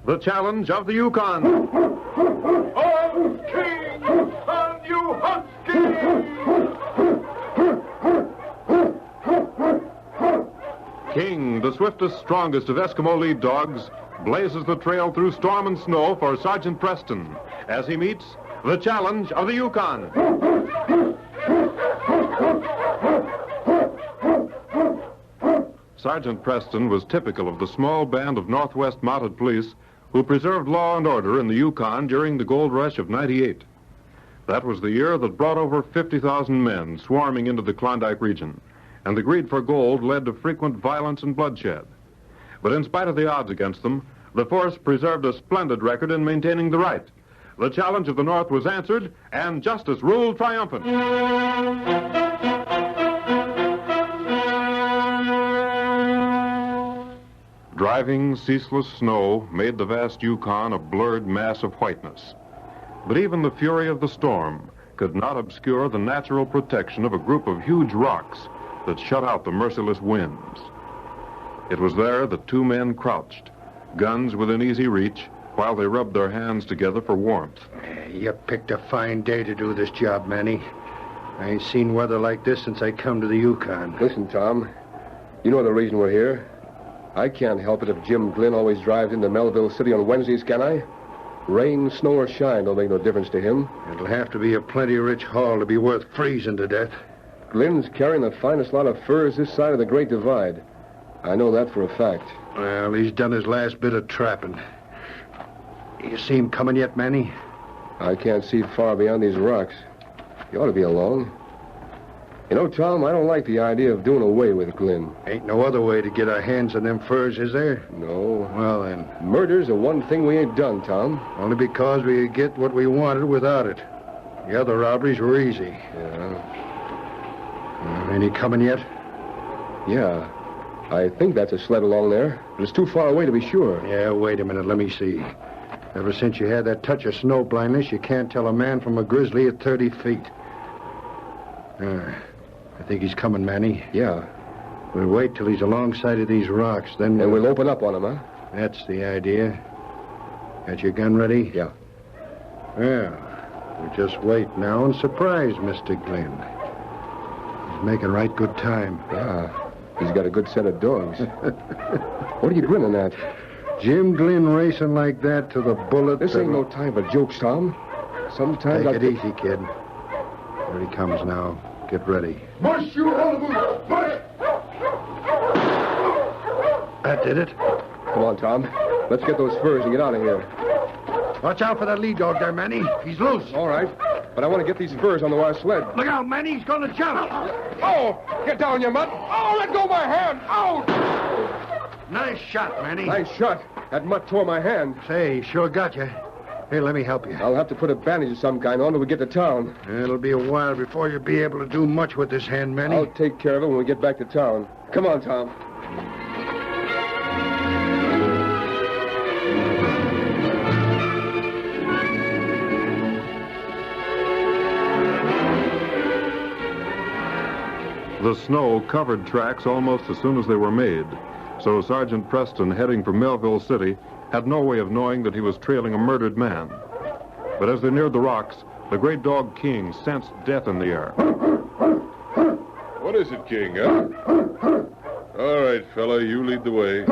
the challenge of the Yukon. On King and you husky! King, the swiftest, strongest of Eskimo lead dogs, blazes the trail through storm and snow for Sergeant Preston as he meets the challenge of the Yukon. Sergeant Preston was typical of the small band of Northwest Mounted Police who preserved law and order in the Yukon during the gold rush of '98. That was the year that brought over 50,000 men swarming into the Klondike region, and the greed for gold led to frequent violence and bloodshed. But in spite of the odds against them, the force preserved a splendid record in maintaining the right. The challenge of the North was answered, and justice ruled triumphant. Driving, ceaseless snow made the vast Yukon a blurred mass of whiteness. But even the fury of the storm could not obscure the natural protection of a group of huge rocks that shut out the merciless winds. It was there that two men crouched, guns within easy reach, while they rubbed their hands together for warmth. You picked a fine day to do this job, Manny. I ain't seen weather like this since I come to the Yukon. Listen, Tom, you know the reason we're here. I can't help it if Jim Glynn always drives into Melville City on Wednesdays, can I? Rain, snow, or shine don't make no difference to him. It'll have to be a plenty rich haul to be worth freezing to death. Glynn's carrying the finest lot of furs this side of the Great Divide. I know that for a fact. Well, he's done his last bit of trapping. You see him coming yet, Manny? I can't see far beyond these rocks. He ought to be along. You know, Tom, I don't like the idea of doing away with Glynn. Ain't no other way to get our hands on them furs, is there? No. Well, then. Murder's the one thing we ain't done, Tom. Only because we get what we wanted without it. The other robberies were easy. Yeah. Ain't he coming yet? Yeah. I think that's a sled along there, but it's too far away to be sure. Yeah, wait a minute. Let me see. Ever since you had that touch of snow blindness, you can't tell a man from a grizzly at 30 feet. I think he's coming, Manny. Yeah. We'll wait till he's alongside of these rocks, then... And we'll open up on him, huh? That's the idea. Got your gun ready? Yeah. Well, we just wait now and surprise Mr. Glynn. He's making right good time. Yeah. He's got a good set of dogs. What are you grinning at? Jim Glynn racing like that to the bullet... This ain't no time for jokes, Tom. Sometimes Take it easy, kid. Here he comes now. Get ready. Mush you all of mush! That did it. Come on, Tom. Let's get those furs and get out of here. Watch out for that lead dog there, Manny. He's loose. All right. But I want to get these furs on the wire sled. Look out, Manny. He's going to jump. Oh! Get down, you mutt! Oh, let go of my hand! Ouch! Nice shot, Manny. Nice shot. That mutt tore my hand. Say, he sure got you. Here, let me help you. I'll have to put a bandage of some kind on till we get to town. It'll be a while before you'll be able to do much with this hand, Manny. I'll take care of it when we get back to town. Come on, Tom. The snow covered tracks almost as soon as they were made, so Sergeant Preston, heading for Melville City, had no way of knowing that he was trailing a murdered man. But as they neared the rocks, the great dog King sensed death in the air. What is it, King, huh? All right, fella, you lead the way.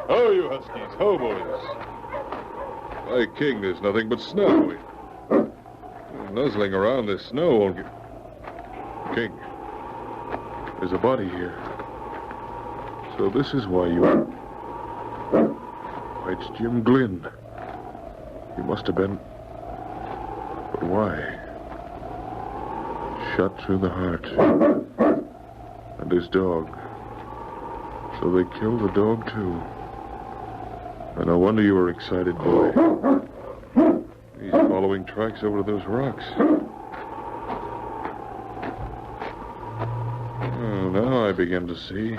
Ho, you huskies. Ho, boys. Why, King, there's nothing but snow. Nuzzling around this snow won't get... King, there's a body here. So this is why you... Why, it's Jim Glynn. He must have been... But why? Shot through the heart. And his dog. So they killed the dog, too. And no wonder you were excited, boy. He's following tracks over to those rocks. Oh, now I begin to see.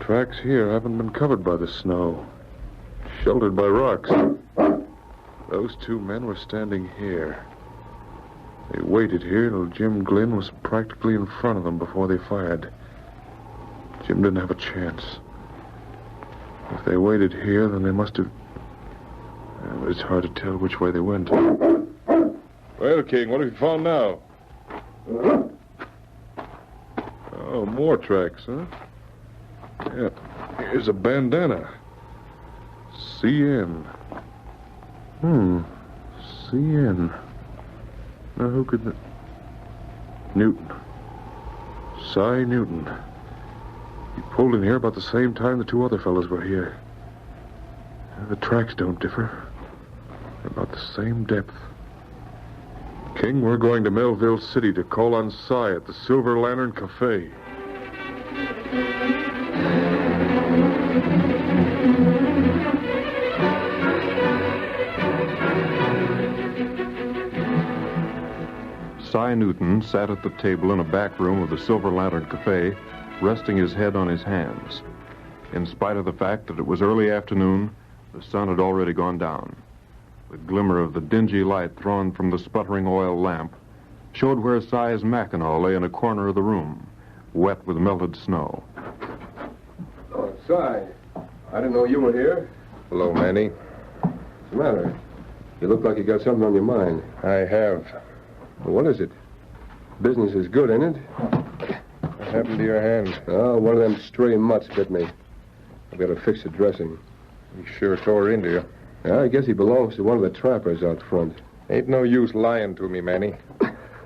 Tracks here haven't been covered by the snow. Sheltered by rocks. Those two men were standing here. They waited here till Jim Glynn was practically in front of them before they fired. Jim didn't have a chance. If they waited here, then they must have... Well, it's hard to tell which way they went. Well, King, what have you found now? Oh, more tracks, huh? Yeah. Here's a bandana. CN. CN. Now, who could... Newton. Cy Newton. He pulled in here about the same time the two other fellows were here. The tracks don't differ. They're about the same depth. King, we're going to Melville City to call on Cy at the Silver Lantern Cafe. Cy Newton sat at the table in a back room of the Silver Lantern Cafe, resting his head on his hands. In spite of the fact that it was early afternoon, the sun had already gone down. The glimmer of the dingy light thrown from the sputtering oil lamp showed where Cy's Mackinaw lay in a corner of the room, wet with melted snow. Oh, Cy. I didn't know you were here. Hello, Manny. What's the matter? You look like you got something on your mind. I have. Well, what is it? Business is good, ain't it? What happened to your hand? Oh, one of them stray mutts bit me. I've got to fix the dressing. He sure tore into you. Yeah, I guess he belongs to one of the trappers out front. Ain't no use lying to me, Manny.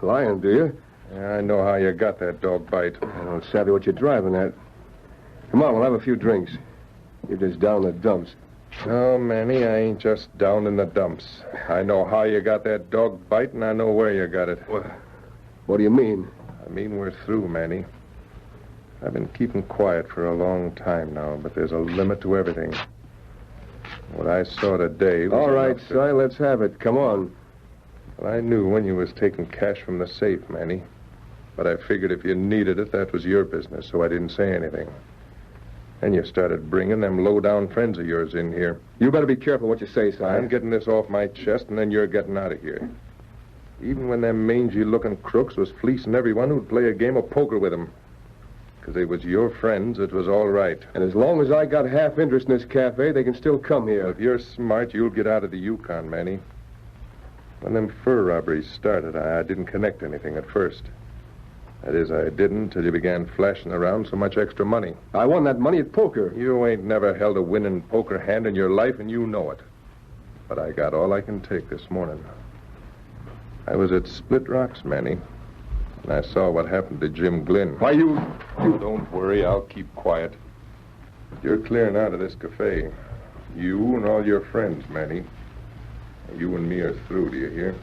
Lying, do you? Yeah, I know how you got that dog bite. I don't savvy what you're driving at. Come on, we'll have a few drinks. You're just down the dumps. No, Manny, I ain't just down in the dumps. I know how you got that dog bite, and I know where you got it. What do you mean? I mean we're through, Manny. I've been keeping quiet for a long time now, but there's a limit to everything. What I saw today was... All right, enough to- Si, let's have it. Come on. Well, I knew when you was taking cash from the safe, Manny. But I figured if you needed it, that was your business, so I didn't say anything. Then you started bringing them low-down friends of yours in here. You better be careful what you say, Si. I'm getting this off my chest, and then you're getting out of here. Even when them mangy-looking crooks was fleecing everyone who'd play a game of poker with them. Because they was your friends, it was all right. And as long as I got half interest in this cafe, they can still come here. If you're smart, you'll get out of the Yukon, Manny. When them fur robberies started, I didn't connect anything at first. That is, I didn't till you began flashing around so much extra money. I won that money at poker. You ain't never held a winning poker hand in your life, and you know it. But I got all I can take this morning. I was at Split Rocks, Manny, and I saw what happened to Jim Glynn. Why, you... Oh, don't worry, I'll keep quiet. You're clearing out of this cafe. You and all your friends, Manny. You and me are through, do you hear?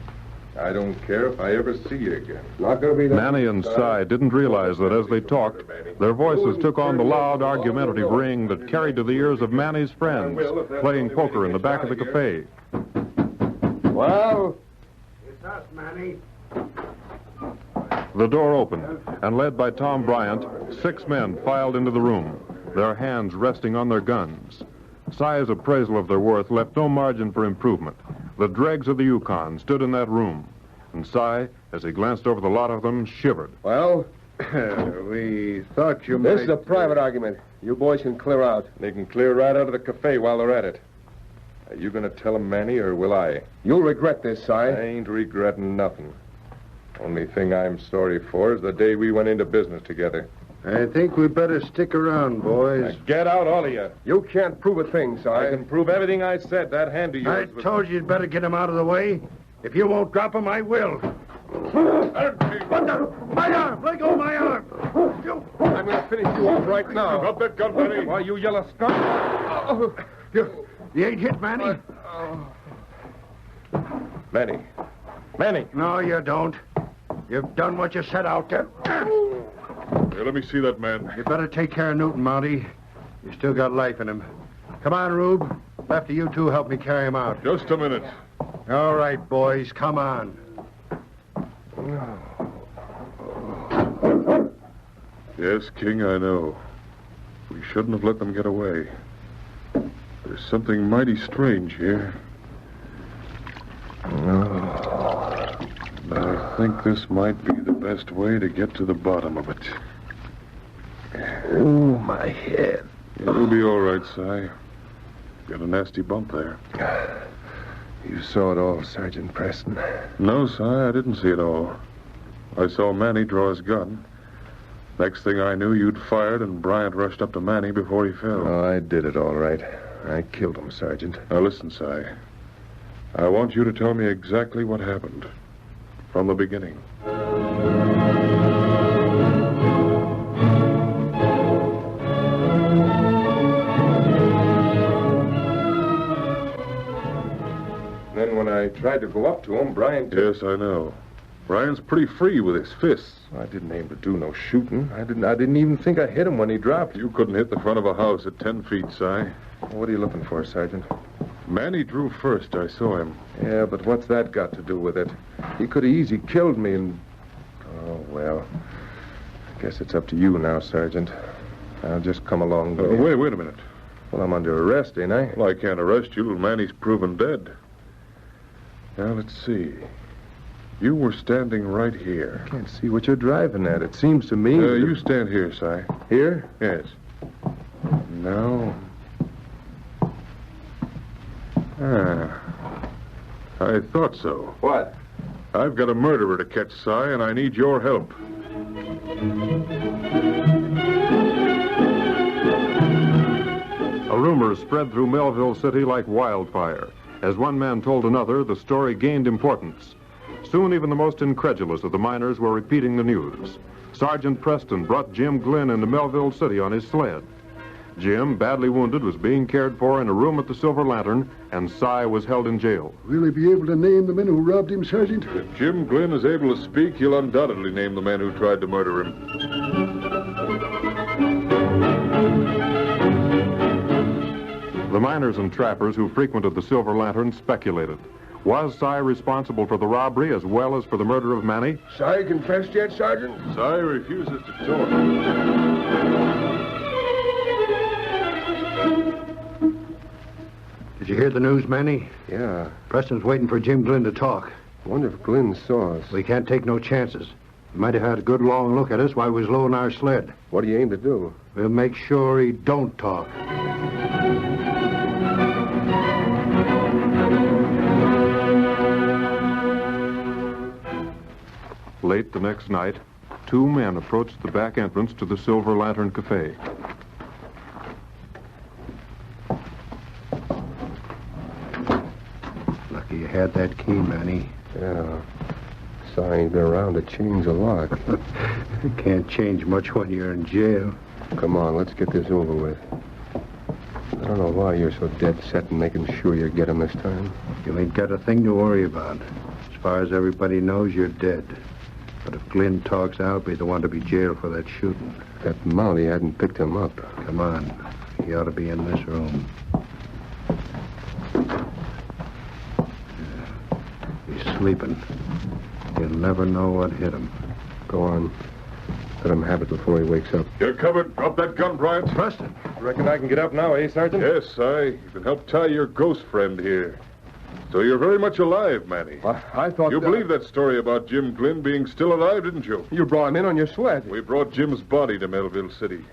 I don't care if I ever see you again. Not gonna be that... Manny and Cy didn't realize that as they talked, their voices took on the loud, argumentative ring that carried to the ears of Manny's friends, playing poker in the back of the cafe. Well... It's us, Manny. The door opened, and led by Tom Bryant, 6 men filed into the room, their hands resting on their guns. Cy's appraisal of their worth left no margin for improvement. The dregs of the Yukon stood in that room, and Cy, as he glanced over the lot of them, shivered. Well, We thought you this might... is a private argument. You boys can clear out. They can clear right out of the cafe while they're at it. Are you going to tell them, Manny, or will I? You'll regret this, Si. I ain't regretting nothing. Only thing I'm sorry for is the day we went into business together. I think we better stick around, boys. Now get out, all of you. You can't prove a thing, Si. I can prove everything I said. That hand of I yours was... told you you'd better get him out of the way. If you won't drop him, I will. What the? My arm! Let go of my arm! I'm going to finish you off right now. Drop that gun, Manny. Why, you yellow skunk. You ain't hit, Manny? Manny. Manny. No, you don't. You've done what you set out to. Here, let me see that man. You better take care of Newton, Monty. You still got life in him. Come on, Rube. After you two help me carry him out. Just a minute. All right, boys, come on. Yes, King, I know. We shouldn't have let them get away. There's something mighty strange here. But I think this might be the best way to get to the bottom of it. Oh, my head. It'll be all right, Si. Got a nasty bump there. You saw it all, Sergeant Preston. No, Si, I didn't see it all. I saw Manny draw his gun. Next thing I knew, you'd fired, and Bryant rushed up to Manny before he fell. Oh, I did it all right. I killed him, Sergeant. Now, listen, Si. I want you to tell me exactly what happened. From the beginning. Then when I tried to go up to him, Bryant... Yes, I know. Bryant's pretty free with his fists. I didn't aim to do no shooting. I didn't even think I hit him when he dropped. You couldn't hit the front of a house at 10 feet, Si. What are you looking for, Sergeant? Manny drew first. I saw him. Yeah, but what's that got to do with it? He could have easy killed me and... Oh, well. I guess it's up to you now, Sergeant. I'll just come along with you. Wait a minute. Well, I'm under arrest, ain't I? Well, I can't arrest you till Manny's proven dead. Now, let's see. You were standing right here. I can't see what you're driving at. It seems to me... You stand here, Si. Here? Yes. Now... I thought so. What? I've got a murderer to catch, Si, and I need your help. A rumor spread through Melville City like wildfire. As one man told another, the story gained importance. Soon, even the most incredulous of the miners were repeating the news. Sergeant Preston brought Jim Glynn into Melville City on his sled. Jim, badly wounded, was being cared for in a room at the Silver Lantern, and Si was held in jail. Will he be able to name the men who robbed him, Sergeant? If Jim Glynn is able to speak, he'll undoubtedly name the man who tried to murder him. The miners and trappers who frequented the Silver Lantern speculated. Was Si responsible for the robbery as well as for the murder of Manny? Si confessed yet, Sergeant? Si refuses to talk. Did you hear the news, Manny? Yeah. Preston's waiting for Jim Glynn to talk. I wonder if Glynn saw us. We can't take no chances. He might have had a good long look at us while we was low in our sled. What do you aim to do? We'll make sure he don't talk. Late the next night, two men approached the back entrance to the Silver Lantern Cafe. Lucky you had that key, Manny. Yeah. Si ain't been around to change the lock. You can't change much when you're in jail. Come on, let's get this over with. I don't know why you're so dead set in making sure you get him this time. You ain't got a thing to worry about. As far as everybody knows, you're dead. But if Glynn talks, I'll be the one to be jailed for that shooting. That Molly hadn't picked him up. Come on. He ought to be in this room. He's sleeping. He'll never know what hit him. Go on. Let him have it before he wakes up. You're covered. Drop that gun, Bryant. Preston! Reckon I can get up now, eh, Sergeant? Yes, Si. You can help tie your ghost friend here. So you're very much alive, Manny. I thought... You believe that story about Jim Glynn being still alive, didn't you? You brought him in on your sled. We brought Jim's body to Melville City.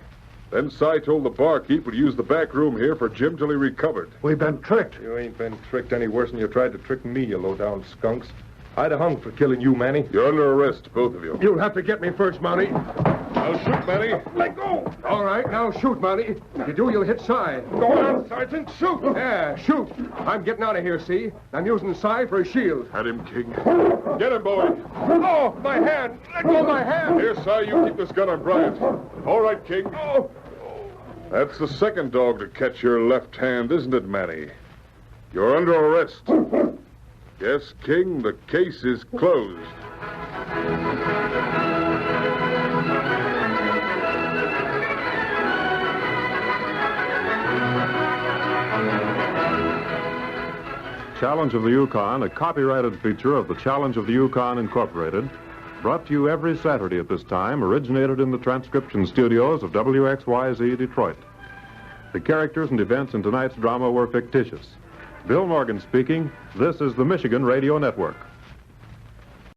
Then Si told the barkeep would use the back room here for Jim till he recovered. We've been tricked. You ain't been tricked any worse than you tried to trick me, you low-down skunks. I'd have hung for killing you, Manny. You're under arrest, both of you. You'll have to get me first, Manny. I'll shoot, Manny. Let go! All right, now shoot, Manny. If you do, you'll hit Si. Go on, Sergeant, shoot! Yeah, shoot. I'm getting out of here, see? I'm using Si for a shield. At him, King. Get him, boy. Oh, my hand! Let go of my hand! Here, Si, you keep this gun on Bryant. All right, King. Oh. That's the second dog to catch your left hand, isn't it, Manny? You're under arrest. Yes, King, the case is closed. Challenge of the Yukon, a copyrighted feature of the Challenge of the Yukon Incorporated, brought to you every Saturday at this time, originated in the transcription studios of WXYZ Detroit. The characters and events in tonight's drama were fictitious. Bill Morgan speaking. This is the Michigan Radio Network.